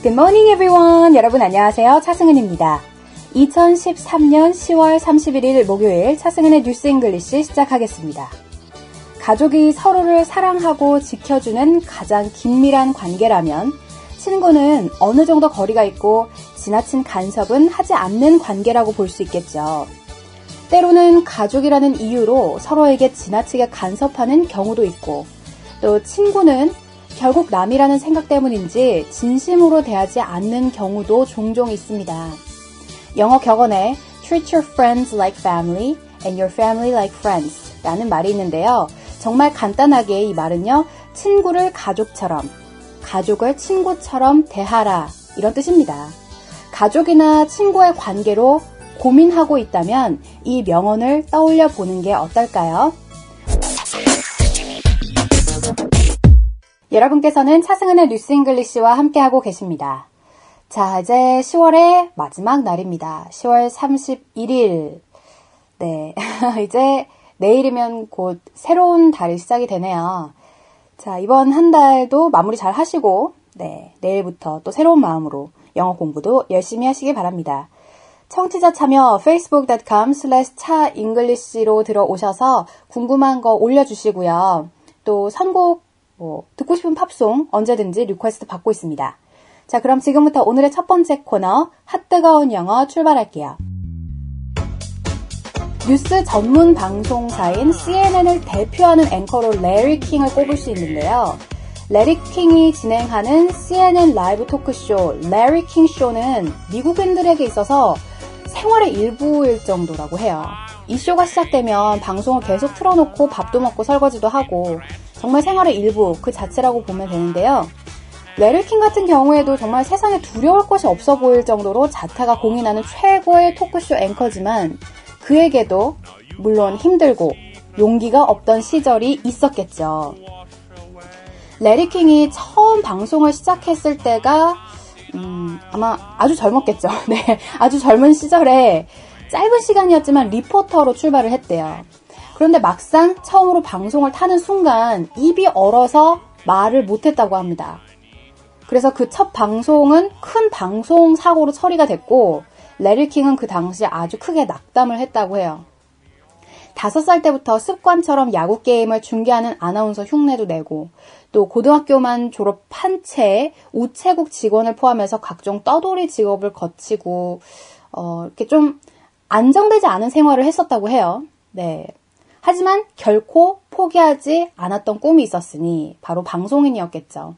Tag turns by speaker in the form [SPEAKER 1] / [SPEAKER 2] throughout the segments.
[SPEAKER 1] Good morning everyone. 여러분 안녕하세요. 차승은입니다. 2013년 10월 31일 목요일 차승은의 뉴스 잉글리시 시작하겠습니다. 가족이 서로를 사랑하고 지켜주는 가장 긴밀한 관계라면 친구는 어느 정도 거리가 있고 지나친 간섭은 하지 않는 관계라고 볼 수 있겠죠. 때로는 가족이라는 이유로 서로에게 지나치게 간섭하는 경우도 있고 또 친구는 결국 남이라는 생각 때문인지 진심으로 대하지 않는 경우도 종종 있습니다. 영어 격언에 Treat your friends like family and your family like friends 라는 말이 있는데요. 정말 간단하게 이 말은요. 친구를 가족처럼, 가족을 친구처럼 대하라 이런 뜻입니다. 가족이나 친구의 관계로 고민하고 있다면 이 명언을 떠올려 보는 게 어떨까요? 여러분께서는 차승은의 뉴스 잉글리시와 함께하고 계십니다. 자, 이제 10월의 마지막 날입니다. 10월 31일. 네, 이제 내일이면 곧 새로운 달이 시작이 되네요. 자, 이번 한 달도 마무리 잘 하시고, 네, 내일부터 또 새로운 마음으로 영어 공부도 열심히 하시기 바랍니다. 청취자 참여 facebook.com/차잉글리시로 들어오셔서 궁금한 거 올려주시고요. 또 선곡, 듣고 싶은 팝송 언제든지 리퀘스트 받고 있습니다. 자, 그럼 지금부터 오늘의 첫 번째 코너 핫뜨거운 영어 출발할게요. 뉴스 전문 방송사인 CNN을 대표하는 앵커로 레리 킹을 꼽을 수 있는데요. 레리 킹이 진행하는 CNN 라이브 토크쇼 레리 킹 쇼는 미국인들에게 있어서 생활의 일부일 정도라고 해요. 이 쇼가 시작되면 방송을 계속 틀어놓고 밥도 먹고 설거지도 하고 정말 생활의 일부 그 자체라고 보면 되는데요. 레리 킹 같은 경우에도 정말 세상에 두려울 것이 없어 보일 정도로 자타가 공인하는 최고의 토크쇼 앵커지만 그에게도 물론 힘들고 용기가 없던 시절이 있었겠죠. 레리 킹이 처음 방송을 시작했을 때가 아마 아주 젊었겠죠. 네, 아주 젊은 시절에 짧은 시간이었지만 리포터로 출발을 했대요. 그런데 막상 처음으로 방송을 타는 순간 입이 얼어서 말을 못했다고 합니다. 그래서 그 첫 방송은 큰 방송 사고로 처리가 됐고 레리 킹은 그 당시 아주 크게 낙담을 했다고 해요. 5살 때부터 습관처럼 야구 게임을 중계하는 아나운서 흉내도 내고 또 고등학교만 졸업한 채 우체국 직원을 포함해서 각종 떠돌이 직업을 거치고 이렇게 좀 안정되지 않은 생활을 했었다고 해요. 네. 하지만 결코 포기하지 않았던 꿈이 있었으니 바로 방송인이었겠죠.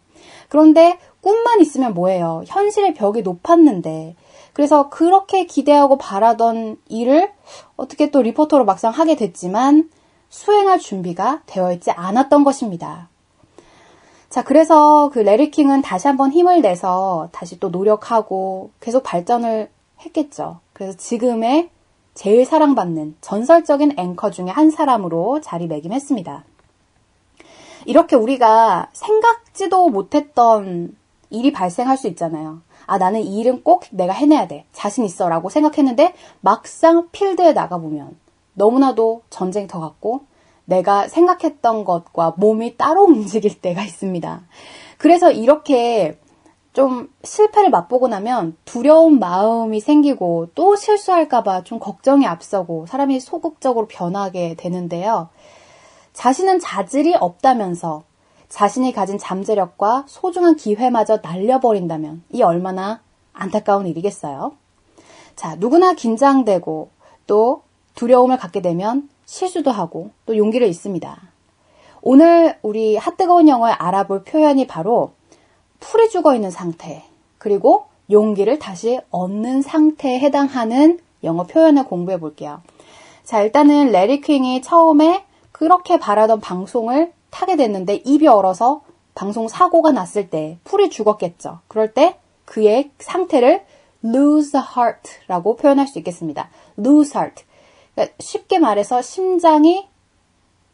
[SPEAKER 1] 그런데 꿈만 있으면 뭐예요? 현실의 벽이 높았는데 그래서 그렇게 기대하고 바라던 일을 어떻게 또 리포터로 막상 하게 됐지만 수행할 준비가 되어 있지 않았던 것입니다. 자, 그래서 그 레리 킹은 다시 한번 힘을 내서 다시 또 노력하고 계속 발전을 했겠죠. 그래서 지금의 제일 사랑받는 전설적인 앵커 중에 한 사람으로 자리매김했습니다. 이렇게 우리가 생각지도 못했던 일이 발생할 수 있잖아요. 아, 나는 이 일은 꼭 내가 해내야 돼. 자신 있어 라고 생각했는데 막상 필드에 나가보면 너무나도 전쟁터 같고 내가 생각했던 것과 몸이 따로 움직일 때가 있습니다. 그래서 이렇게 좀 실패를 맛보고 나면 두려운 마음이 생기고 또 실수할까봐 좀 걱정이 앞서고 사람이 소극적으로 변하게 되는데요. 자신은 자질이 없다면서 자신이 가진 잠재력과 소중한 기회마저 날려버린다면 이 얼마나 안타까운 일이겠어요. 자, 누구나 긴장되고 또 두려움을 갖게 되면 실수도 하고 또 용기를 잃습니다. 오늘 우리 핫뜨거운 영어에 알아볼 표현이 바로 풀이 죽어있는 상태 그리고 용기를 다시 얻는 상태에 해당하는 영어 표현을 공부해 볼게요. 자, 일단은 레리 킹이 처음에 그렇게 바라던 방송을 타게 됐는데 입이 얼어서 방송 사고가 났을 때 풀이 죽었겠죠. 그럴 때 그의 상태를 lose heart라고 표현할 수 있겠습니다. lose heart. 그러니까 쉽게 말해서 심장이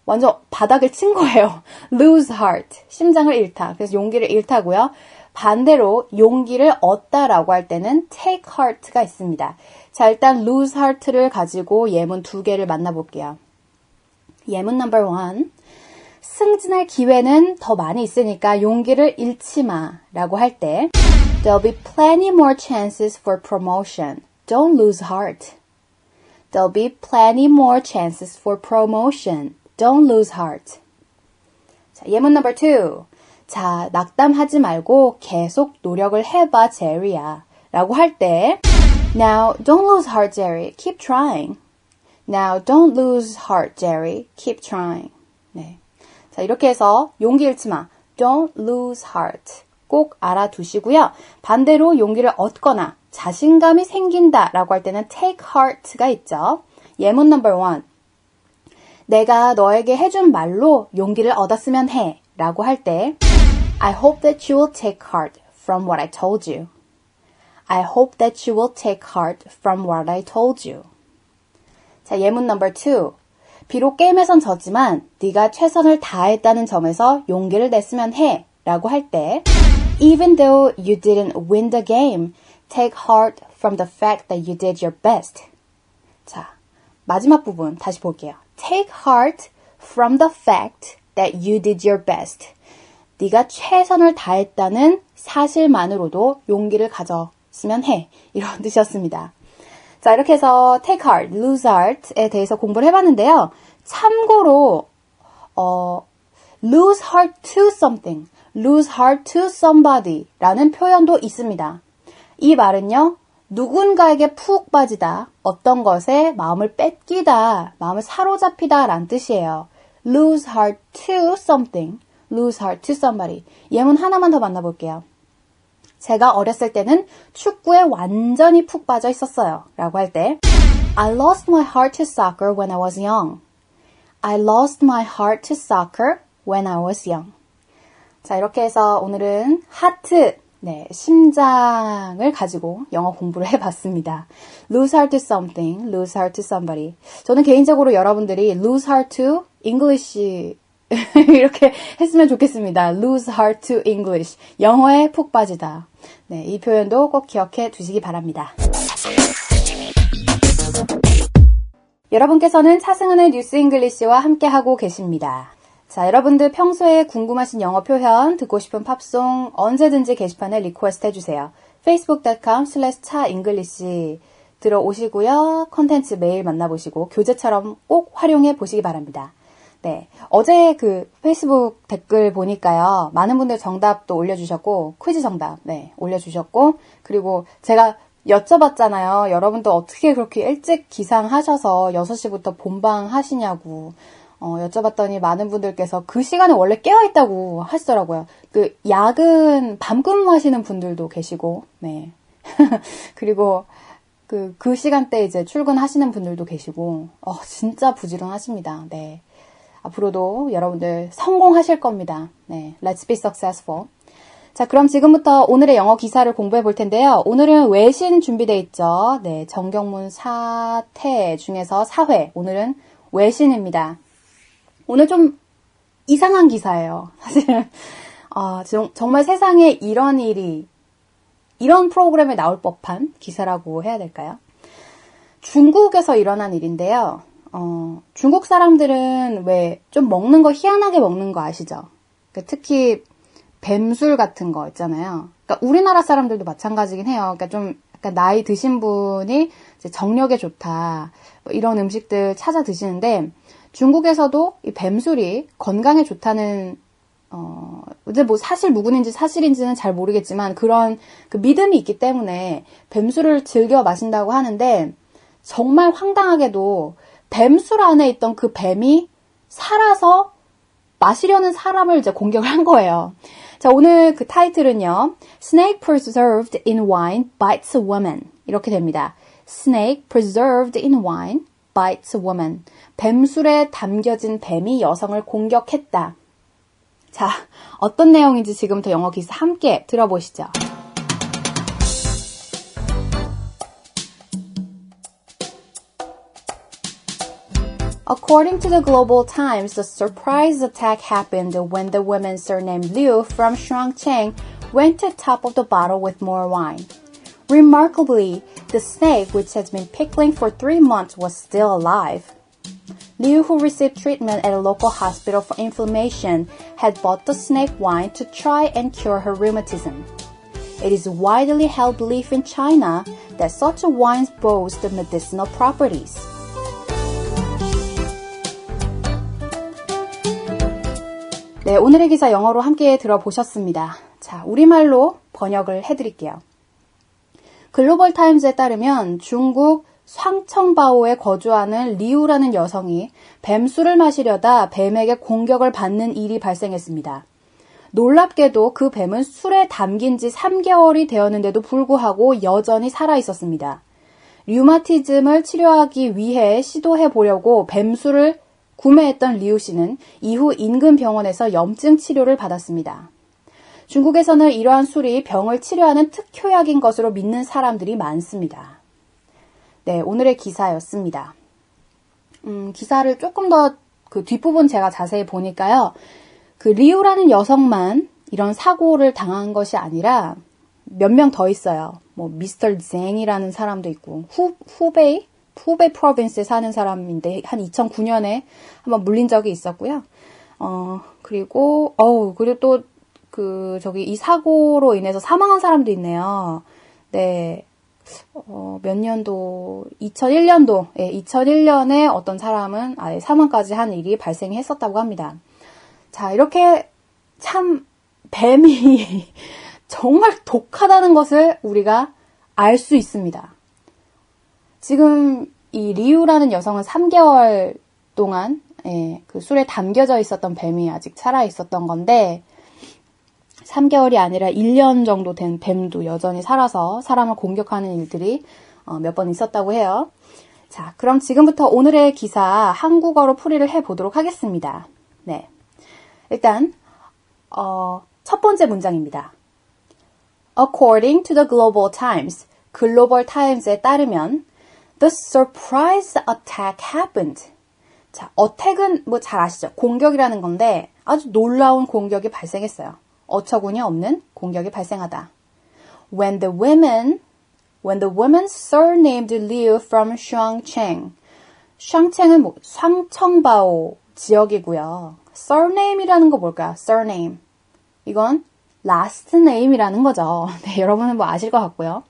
[SPEAKER 1] 완전 바닥을 친 거예요. lose heart. 심장을 잃다. 그래서 용기를 잃다고요. 반대로 용기를 얻다라고 할 때는 take heart가 있습니다. 자, 일단 lose heart를 가지고 예문 2개를 만나볼게요. 예문 넘버 1. 승진할 기회는 더 많이 있으니까 용기를 잃지 마 라고 할 때 There'll be plenty more chances for promotion. Don't lose heart. There'll be plenty more chances for promotion. Don't lose heart. 자, 예문 number 2. 자, 낙담하지 말고 계속 노력을 해봐, 제리야. 라고 할 때 Now, don't lose heart, Jerry. Keep trying. Now, don't lose heart, Jerry. Keep trying. 네. 자, 이렇게 해서 용기 잃지 마. Don't lose heart. 꼭 알아두시고요. 반대로 용기를 얻거나 자신감이 생긴다 라고 할 때는 take heart가 있죠. 예문 number 1. 내가 너에게 해준 말로 용기를 얻었으면 해 라고 할 때 I hope that you will take heart from what I told you. I hope that you will take heart from what I told you. 자, 예문 number 2. 비록 게임에선 졌지만 네가 최선을 다했다는 점에서 용기를 냈으면 해 라고 할 때 Even though you didn't win the game, take heart from the fact that you did your best. 자, 마지막 부분 다시 볼게요. Take heart from the fact that you did your best. 네가 최선을 다했다는 사실만으로도 용기를 가졌으면 해. 이런 뜻이었습니다. 자, 이렇게 해서 take heart, lose heart에 대해서 공부를 해봤는데요. 참고로 lose heart to something, lose heart to somebody 라는 표현도 있습니다. 이 말은요. 누군가에게 푹 빠지다, 어떤 것에 마음을 뺏기다, 마음을 사로잡히다 라는 뜻이에요. lose heart to something, lose heart to somebody. 예문 하나만 더 만나볼게요. 제가 어렸을 때는 축구에 완전히 푹 빠져 있었어요. 라고 할 때 I lost my heart to soccer when I was young. I lost my heart to soccer when I was young. 자, 이렇게 해서 오늘은 하트, 네, 심장을 가지고 영어 공부를 해봤습니다. Lose heart to something, lose heart to somebody. 저는 개인적으로 여러분들이 lose heart to English 이렇게 했으면 좋겠습니다. Lose heart to English. 영어에 푹 빠지다. 네, 이 표현도 꼭 기억해 두시기 바랍니다. 여러분께서는 차승은의 뉴스 잉글리시와 함께하고 계십니다. 자, 여러분들 평소에 궁금하신 영어 표현, 듣고 싶은 팝송 언제든지 게시판에 리퀘스트 해주세요. facebook.com/차잉글리시 들어오시고요. 컨텐츠 매일 만나보시고 교재처럼 꼭 활용해 보시기 바랍니다. 네, 어제 그 페이스북 댓글 보니까요. 많은 분들 정답도 올려주셨고 퀴즈 정답 네, 올려주셨고 그리고 제가 여쭤봤잖아요. 여러분도 어떻게 그렇게 일찍 기상하셔서 6시부터 본방 하시냐고 여쭤봤더니 많은 분들께서 그 시간에 원래 깨어있다고 하시더라고요. 그 야근 밤 근무하시는 분들도 계시고 네. 그리고 그 시간대 이제 출근하시는 분들도 계시고 진짜 부지런하십니다. 네. 앞으로도 여러분들 성공하실 겁니다. 네, Let's be successful. 자, 그럼 지금부터 오늘의 영어 기사를 공부해 볼 텐데요. 오늘은 외신 준비되어 있죠. 네, 정경문 4태 중에서 4회. 오늘은 외신입니다. 오늘 좀 이상한 기사예요. 사실은 정말 세상에 이런 프로그램에 나올 법한 기사라고 해야 될까요? 중국에서 일어난 일인데요. 중국 사람들은 왜 좀 먹는 거 희한하게 먹는 거 아시죠? 그러니까 특히 뱀술 같은 거 있잖아요. 그러니까 우리나라 사람들도 마찬가지긴 해요. 그러니까 좀 약간 나이 드신 분이 이제 정력에 좋다 뭐 이런 음식들 찾아 드시는데 중국에서도 이 뱀술이 건강에 좋다는 이제 뭐 사실 무근인지 사실인지는 잘 모르겠지만 그런 그 믿음이 있기 때문에 뱀술을 즐겨 마신다고 하는데 정말 황당하게도 뱀술 안에 있던 그 뱀이 살아서 마시려는 사람을 이제 공격을 한 거예요. 자, 오늘 그 타이틀은요. Snake preserved in wine bites a woman. 이렇게 됩니다. Snake preserved in wine bites a woman. 뱀술에 담겨진 뱀이 여성을 공격했다. 자, 어떤 내용인지 지금부터 영어 기사 함께 들어보시죠. According to the Global Times, the surprise attack happened when the woman surnamed Liu from Shuangcheng went to the top of the bottle with more wine. Remarkably, the snake, which has been pickling for 3 months, was still alive. Liu, who received treatment at a local hospital for inflammation, had bought the snake wine to try and cure her rheumatism. It is widely held belief in China that such wines boast medicinal properties. 네, 오늘의 기사 영어로 함께 들어보셨습니다. 자, 우리말로 번역을 해드릴게요. 글로벌 타임즈에 따르면 중국 상청바오에 거주하는 리우라는 여성이 뱀술을 마시려다 뱀에게 공격을 받는 일이 발생했습니다. 놀랍게도 그 뱀은 술에 담긴 지 3개월이 되었는데도 불구하고 여전히 살아있었습니다. 류마티즘을 치료하기 위해 시도해 보려고 뱀술을 구매했던 리우 씨는 이후 인근 병원에서 염증 치료를 받았습니다. 중국에서는 이러한 술이 병을 치료하는 특효약인 것으로 믿는 사람들이 많습니다. 네, 오늘의 기사였습니다. 기사를 조금 더 그 뒷부분 제가 자세히 보니까요. 그 리우라는 여성만 이런 사고를 당한 것이 아니라 몇 명 더 있어요. 뭐 미스터 쟁이라는 사람도 있고 후베이 프로빈스에 사는 사람인데 한 2009년에 한번 물린 적이 있었고요. 그리고 또 이 사고로 인해서 사망한 사람도 있네요. 네. 몇 년도, 2001년도, 예, 2001년에 어떤 사람은 아예 사망까지 한 일이 발생했었다고 합니다. 자, 이렇게 참 뱀이 정말 독하다는 것을 우리가 알 수 있습니다. 지금 이 리우라는 여성은 3개월 동안 그 술에 담겨져 있었던 뱀이 아직 살아 있었던 건데 3개월이 아니라 1년 정도 된 뱀도 여전히 살아서 사람을 공격하는 일들이 몇 번 있었다고 해요. 자, 그럼 지금부터 오늘의 기사 한국어로 풀이를 해보도록 하겠습니다. 네, 일단 첫 번째 문장입니다. According to the Global Times, 글로벌 타임즈에 따르면 The surprise attack happened. 자, attack은 뭐 잘 아시죠? 공격이라는 건데 아주 놀라운 공격이 발생했어요. 어처구니 없는 공격이 발생하다. When the women surnamed Liu from Shuangcheng. 샹챈은 뭐 상청바오 지역이고요. surname이라는 거 뭘까요? surname. 이건 last name이라는 거죠. 네, 여러분은 뭐 아실 것 같고요.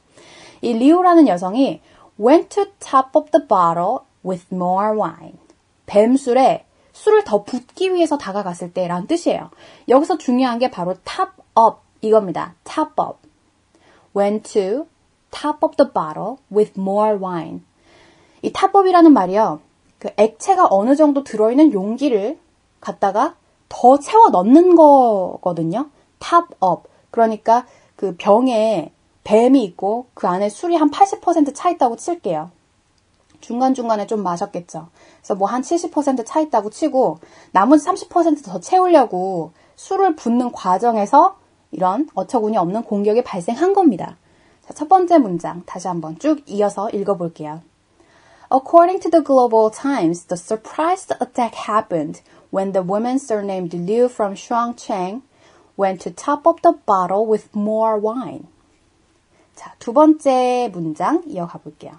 [SPEAKER 1] 이 리우라는 여성이 went to top of the bottle with more wine. 뱀술에 술을 더 붓기 위해서 다가갔을 때라는 뜻이에요. 여기서 중요한 게 바로 top up 이겁니다. top up. Went to top of the bottle with more wine. 이 top up이라는 말이요. 그 액체가 어느 정도 들어있는 용기를 갖다가 더 채워 넣는 거거든요. top up. 그러니까 그 병에 뱀이 있고 그 안에 술이 한 80% 차 있다고 칠게요. 중간중간에 좀 마셨겠죠. 그래서 뭐 한 70% 차 있다고 치고 나머지 30% 더 채우려고 술을 붓는 과정에서 이런 어처구니 없는 공격이 발생한 겁니다. 자, 첫 번째 문장 다시 한번 쭉 이어서 읽어볼게요. According to the Global Times, the surprise attack happened when the woman surnamed Liu from Shuangcheng went to top up the bottle with more wine. 자, 두 번째 문장 이어가 볼게요.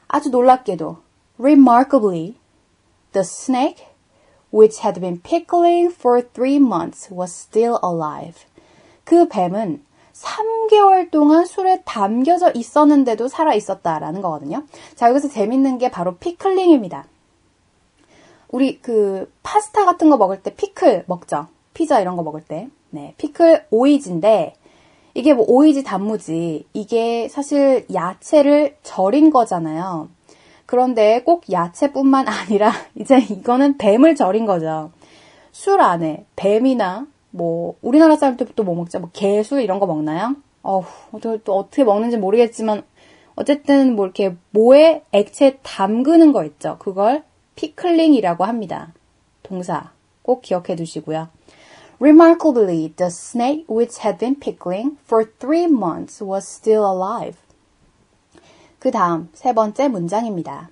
[SPEAKER 1] 아주 놀랍게도 remarkably, the snake, which had been pickling for 3 months, was still alive. 그 뱀은 3개월 동안 술에 담겨져 있었는데도 살아있었다라는 거거든요. 자, 여기서 재밌는 게 바로 피클링입니다. 우리 그 파스타 같은 거 먹을 때 피클 먹죠. 피자 이런 거 먹을 때. 네, 피클 오이지인데 이게 뭐 오이지 단무지, 이게 사실 야채를 절인 거잖아요. 그런데 꼭 야채뿐만 아니라 이제 이거는 뱀을 절인 거죠. 술 안에 뱀이나 뭐 우리나라 사람들 또 뭐 먹죠? 뭐 게술 이런 거 먹나요? 또 어떻게 먹는지 모르겠지만 어쨌든 뭐 이렇게 모에 액체 담그는 거 있죠. 그걸 피클링이라고 합니다. 동사 꼭 기억해 두시고요. Remarkably, the snake which had been pickling for 3 months was still alive. 그 다음 세 번째 문장입니다.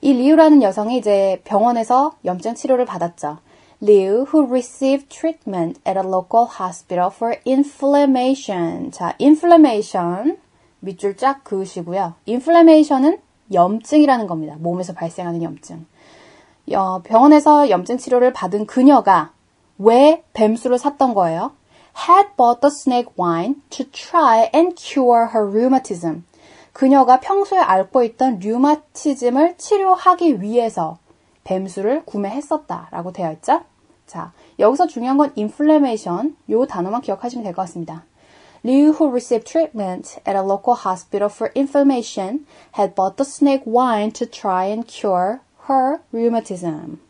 [SPEAKER 1] 이 리우라는 여성이 이제 병원에서 염증 치료를 받았죠. Liu, who received treatment at a local hospital for inflammation. 자, inflammation 밑줄 쫙 그으시고요. inflammation은 염증이라는 겁니다. 몸에서 발생하는 염증. 병원에서 염증 치료를 받은 그녀가 왜 뱀술을 샀던 거예요? had bought the snake wine to try and cure her rheumatism. 그녀가 평소에 앓고 있던 류마티즘을 치료하기 위해서 뱀술을 구매했었다라고 되어 있죠. 자, 여기서 중요한 건 inflammation, 요 단어만 기억하시면 될 것 같습니다. Liu, who received treatment at a local hospital for inflammation, had bought the snake wine to try and cure her rheumatism.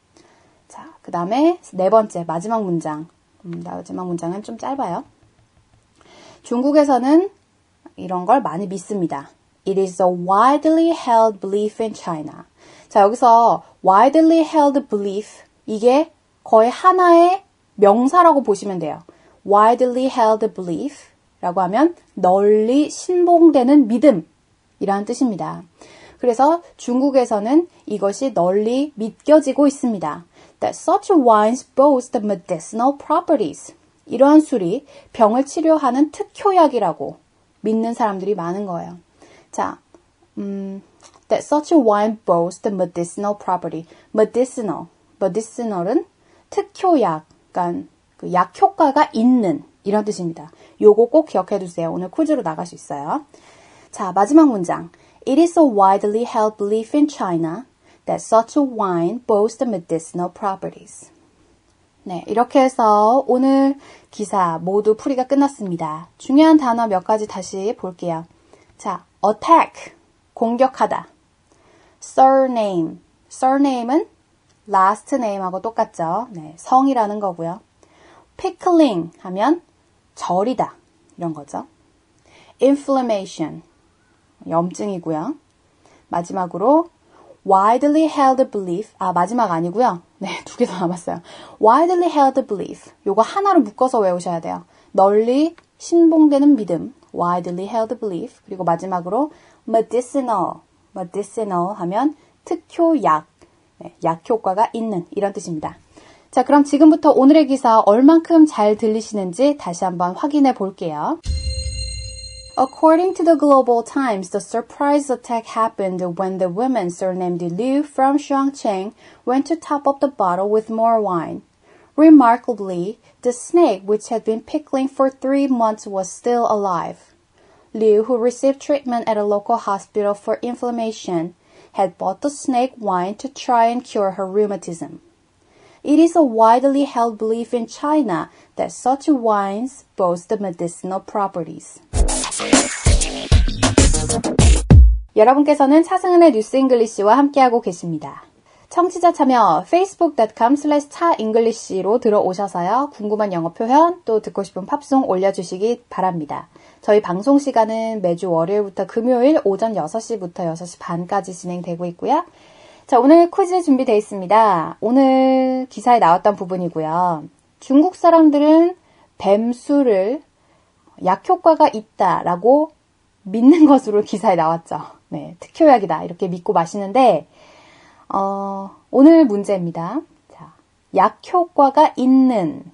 [SPEAKER 1] 자, 그 다음에 네 번째, 마지막 문장. 마지막 문장은 좀 짧아요. 중국에서는 이런 걸 많이 믿습니다. It is a widely held belief in China. 자, 여기서 widely held belief, 이게 거의 하나의 명사라고 보시면 돼요. widely held belief 라고 하면 널리 신봉되는 믿음 이라는 뜻입니다. 그래서 중국에서는 이것이 널리 믿겨지고 있습니다. That such wines boast medicinal properties. 이러한 술이 병을 치료하는 특효약이라고 믿는 사람들이 많은 거예요. 자, that such wine boasts medicinal property. medicinal은 특효약, 그러니까 그 약 효과가 있는 이런 뜻입니다. 요거 꼭 기억해 두세요. 오늘 퀴즈로 나갈 수 있어요. 자, 마지막 문장. It is a widely held belief in China that such a wine boasts medicinal properties. 네, 이렇게 해서 오늘 기사 모두 풀이가 끝났습니다. 중요한 단어 몇 가지 다시 볼게요. 자, attack, 공격하다. surname은 last name하고 똑같죠. 네, 성이라는 거고요. pickling 하면 절이다 이런 거죠. inflammation, 염증이고요. 마지막으로 widely held belief, 마지막 아니고요. 네, 두 개 더 남았어요. widely held belief, 요거 하나로 묶어서 외우셔야 돼요. 널리 신봉되는 믿음, widely held belief. 그리고 마지막으로 medicinal 하면 특효약, 네, 약 효과가 있는 이런 뜻입니다. 자, 그럼 지금부터 오늘의 기사 얼만큼 잘 들리시는지 다시 한번 확인해 볼게요. According to the Global Times, the surprise attack happened when the woman surnamed Liu from Shuangcheng went to top up the bottle with more wine. Remarkably, the snake, which had been pickling for 3 months, was still alive. Liu, who received treatment at a local hospital for inflammation, had bought the snake wine to try and cure her rheumatism. It is a widely held belief in China that such wines boast medicinal properties. 여러분께서는 차승은의 뉴스 잉글리시와 함께하고 계십니다. 청취자 참여 facebook.com/차잉글리시로 들어오셔서요. 궁금한 영어 표현 또 듣고 싶은 팝송 올려주시기 바랍니다. 저희 방송 시간은 매주 월요일부터 금요일 오전 6시부터 6시 반까지 진행되고 있고요. 자, 오늘 퀴즈 준비되어 있습니다. 오늘 기사에 나왔던 부분이고요. 중국 사람들은 뱀술을 약 효과가 있다라고 믿는 것으로 기사에 나왔죠. 네, 특효약이다 이렇게 믿고 마시는데 오늘 문제입니다. 자, 약 효과가 있는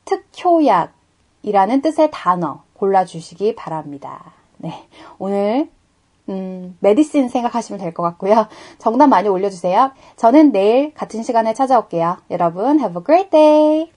[SPEAKER 1] 특효약이라는 뜻의 단어 골라주시기 바랍니다. 네, 오늘 메디신 생각하시면 될 것 같고요. 정답 많이 올려주세요. 저는 내일 같은 시간에 찾아올게요. 여러분, have a great day!